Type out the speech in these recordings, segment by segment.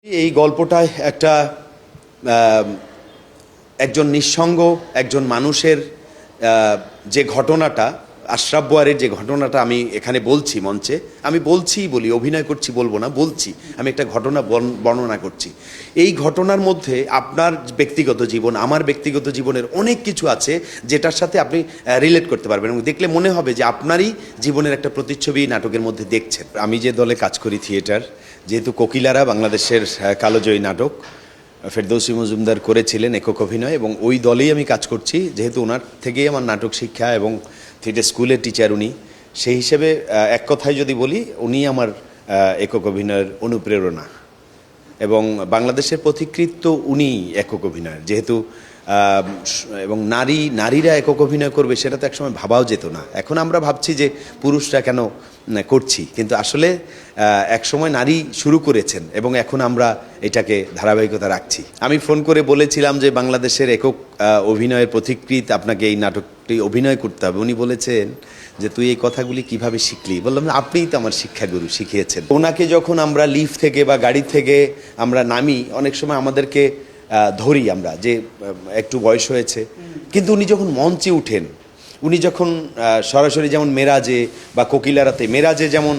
এই গল্পটায় একটা একজন নিঃসঙ্গ একজন মানুষের যে ঘটনাটা আশরাফ বুয়ারের যে ঘটনাটা আমি এখানে বলছি মঞ্চে আমি বলি অভিনয় করছি বলবো না বলছি আমি একটা ঘটনা বর্ণনা করছি। এই ঘটনার মধ্যে আপনার ব্যক্তিগত জীবন আমার ব্যক্তিগত জীবনের অনেক কিছু আছে যেটার সাথে আপনি রিলেট করতে পারবেন এবং দেখলে মনে হবে যে আপনারই জীবনের একটা প্রতিচ্ছবি নাটকের মধ্যে দেখছেন। আমি যে দলে কাজ করি থিয়েটার, যেহেতু কোকিলারা বাংলাদেশের কালোজয়ী নাটক ফেরদৌসী মজুমদার করেছিলেন একক অভিনয় এবং ওই দলেই আমি কাজ করছি, যেহেতু ওনার থেকেই আমার নাটক শিক্ষা এবং থিয়েটার স্কুলের টিচার উনি, সেই হিসেবে এক কথায় যদি বলি উনি আমার একক অভিনয়ের অনুপ্রেরণা এবং বাংলাদেশের পথিকৃৎ তো উনি একক অভিনয়ের, যেহেতু এবং নারীরা একক অভিনয় করবে সেটা তো একসময় ভাবাও যেত না। এখন আমরা ভাবছি যে পুরুষরা কেন করছি, কিন্তু আসলে একসময় নারী শুরু করেছেন এবং এখন আমরা এটাকে ধারাবাহিকতা রাখছি। আমি ফোন করে বলেছিলাম যে বাংলাদেশের একক অভিনয়ের পথিকৃৎ আপনাকে এই নাটকটি অভিনয় করতে হবে। উনি বলেছেন যে তুই এই কথাগুলি কিভাবে শিখলি? বললাম আপনিই তো আমার শিক্ষাগুরু, শিখিয়েছেন। ওনাকে যখন আমরা লিফট থেকে বা গাড়ি থেকে আমরা নামি, অনেক সময় আমাদেরকে ধরি আমরা যে একটু বয়স হয়েছে, কিন্তু উনি যখন মঞ্চে উঠেন, উনি যখন সরাসরি যেমন মেরাজে বা কোকিলারাতে, মেরাজে যেমন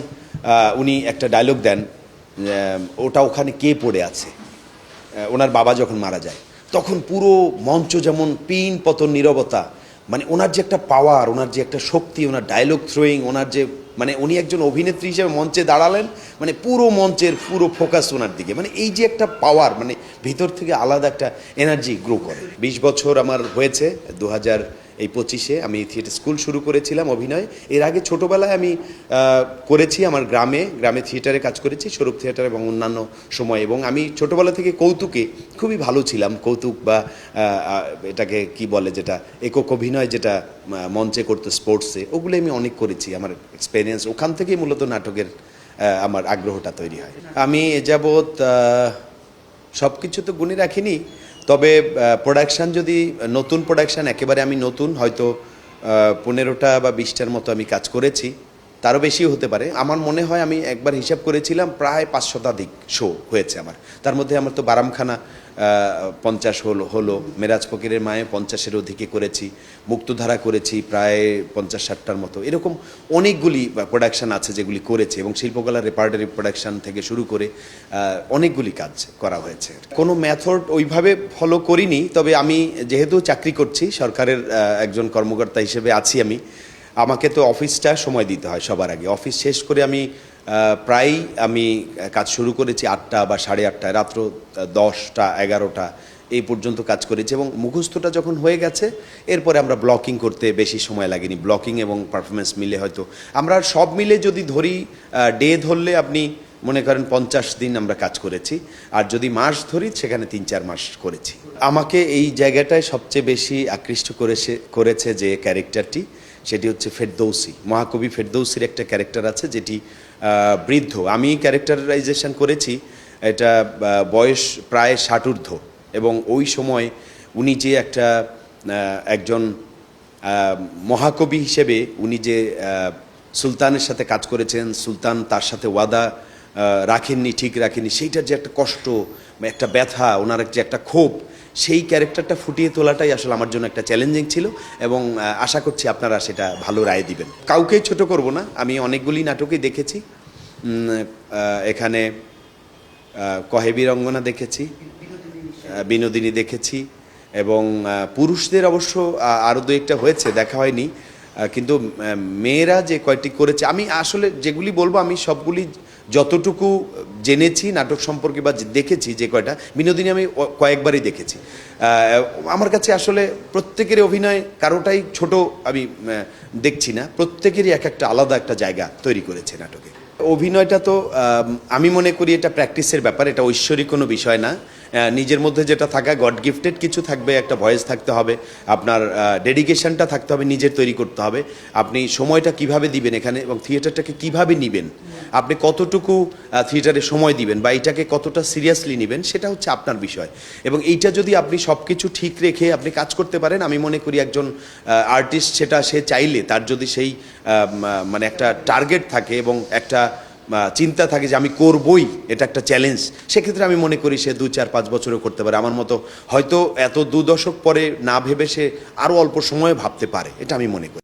উনি একটা ডায়লগ দেন, ওটা ওখানে কে পড়ে আছে, ওনার বাবা যখন মারা যায় তখন পুরো মঞ্চ যেমন পিন পতন নীরবতা, মানে ওনার যে একটা পাওয়ার, ওনার যে একটা শক্তি, ওনার ডায়লগ থ্রোয়িং, ওনার যে মানে উনি একজন অভিনেত্রী হিসেবে মঞ্চে দাঁড়ালেন, মানে পুরো মঞ্চের পুরো ফোকাস ওনার দিকে, মানে এই যে একটা পাওয়ার, মানে ভিতর থেকে আলাদা একটা এনার্জি গ্রো করে। 20 বছর আমার হয়েছে, 2025-এ আমি থিয়েটার স্কুল শুরু করেছিলাম অভিনয়। এর আগে ছোটোবেলায় আমি করেছি আমার গ্রামে থিয়েটারে কাজ করেছি, স্বরূপ থিয়েটার এবং অন্যান্য সময়, এবং আমি ছোটোবেলা থেকে কৌতুকে খুবই ভালো ছিলাম। কৌতুক বা এটাকে কি বলে, যেটা একক অভিনয় যেটা মঞ্চে করতো স্পোর্টসে, ওগুলো আমি অনেক করেছি। আমার এক্সপেরিয়েন্স ওখান থেকেই মূলত নাটকের আমার আগ্রহটা তৈরি হয়। আমি এ যাবৎ সব কিছু তো গুণে রাখিনি, তবে প্রোডাকশান যদি নতুন প্রোডাকশান, একেবারে আমি নতুন, হয়তো 15টা বা 20টার মতো আমি কাজ করেছি, তারও বেশিও হতে পারে। আমার মনে হয় আমি একবার হিসাব করেছিলাম প্রায় 5 শতাধিক শো হয়েছে আমার। তার মধ্যে আমার তো বারামখানা 50 হলো, মেরাজ ফকিরের মায়ে 50-এর অধিকে করেছি, মুক্তধারা করেছি প্রায় 50-60টার মতো। এরকম অনেকগুলি প্রোডাকশান আছে যেগুলি করেছে, এবং শিল্পকলার রেপার্টারি প্রোডাকশান থেকে শুরু করে অনেকগুলি কাজ করা হয়েছে। কোনো মেথড ওইভাবে ফলো করিনি, তবে আমি যেহেতু চাকরি করছি, সরকারের একজন কর্মকর্তা হিসেবে আছি আমাকে তো অফিসটা সময় দিতে হয় সবার আগে। অফিস শেষ করে আমি কাজ শুরু করেছি 8টা বা 8:30টায়, রাত্র 10টা 11টা এই পর্যন্ত কাজ করেছি, এবং মুখস্থটা যখন হয়ে গেছে এরপরে আমরা ব্লকিং করতে বেশি সময় লাগেনি। ব্লকিং এবং পারফরমেন্স মিলে হয়তো আমরা সব মিলে যদি ধরি, ডে ধরলে আপনি মনে করেন 50 দিন আমরা কাজ করেছি, আর যদি মাস ধরি সেখানে 3-4 মাস করেছি। আমাকে এই জায়গাটায় সবচেয়ে বেশি আকৃষ্ট করেছে যে ক্যারেক্টারটি, সেটি হচ্ছে ফেরদৌসী। মহাকবি ফেরদৌসীর একটা ক্যারেক্টার আছে যেটি বৃদ্ধ। আমি ক্যারেক্টারাইজেশন করেছি, এটা বয়স প্রায় 60 ঊর্ধ্ব, এবং ওই সময় উনি যে একজন মহাকবি হিসেবে উনি যে সুলতানের সাথে কাজ করেছেন, সুলতান তার সাথে ওয়াদা ঠিক রাখেননি, সেইটার যে একটা কষ্ট, একটা ব্যথা, ওনার যে একটা ক্ষোভ, সেই ক্যারেক্টারটা ফুটিয়ে তোলাটাই আসলে আমার জন্য একটা চ্যালেঞ্জিং ছিল, এবং আশা করছি আপনারা সেটা ভালো রায় দিবেন। কাউকেই ছোট করব না, আমি অনেকগুলি নাটকই দেখেছি। এখানে কহে বীরঙ্গনা দেখেছি, বিনোদিনী দেখেছি, এবং পুরুষদের অবশ্য আরও 2-1টা হয়েছে, দেখা হয়নি, কিন্তু মেয়েরা যে কয়টি করেছে, আমি আসলে যেগুলি বলবো আমি সবগুলি যতটুকু জেনেছি নাটক সম্পর্কে বা দেখেছি, যে কয়টা বিনোদিনী আমি কয়েকবারই দেখেছি। আমার কাছে আসলে প্রত্যেকেরই অভিনয়, কারোটাই ছোট আমি দেখছি না, প্রত্যেকেরই একটা আলাদা একটা জায়গা তৈরি করেছে নাটকে। অভিনয়টা তো আমি মনে করি এটা প্র্যাকটিসের ব্যাপার, এটা ঐশ্বরিক কোনো বিষয় না। নিজের মধ্যে যেটা থাকা গড গিফটেড কিছু থাকবে, একটা ভয়েস থাকতে হবে, আপনার ডেডিকেশনটা থাকতে হবে, নিজের তৈরি করতে হবে। আপনি সময়টা কিভাবে দিবেন এখানে, এবং থিয়েটারটাকে কিভাবে নেবেন, আপনি কতটুকু থিয়েটারে সময় দিবেন বা এটাকে কতটা সিরিয়াসলি নেবেন, সেটা হচ্ছে আপনার বিষয়। এবং এইটা যদি আপনি সব কিছু ঠিক রেখে আপনি কাজ করতে পারেন, আমি মনে করি একজন আর্টিস্ট সে চাইলে, তার যদি সেই মানে একটা টার্গেট থাকে এবং একটা চিন্তা থাকে যে আমি করবই, এটা একটা চ্যালেঞ্জ, সেক্ষেত্রে আমি মনে করি সে 2, 4, 5 বছরও করতে পারে। আমার মতো হয়তো এত 2 দশক পরে না ভেবে সে আরও অল্প সময়ে ভাবতে পারে, এটা আমি মনে করি।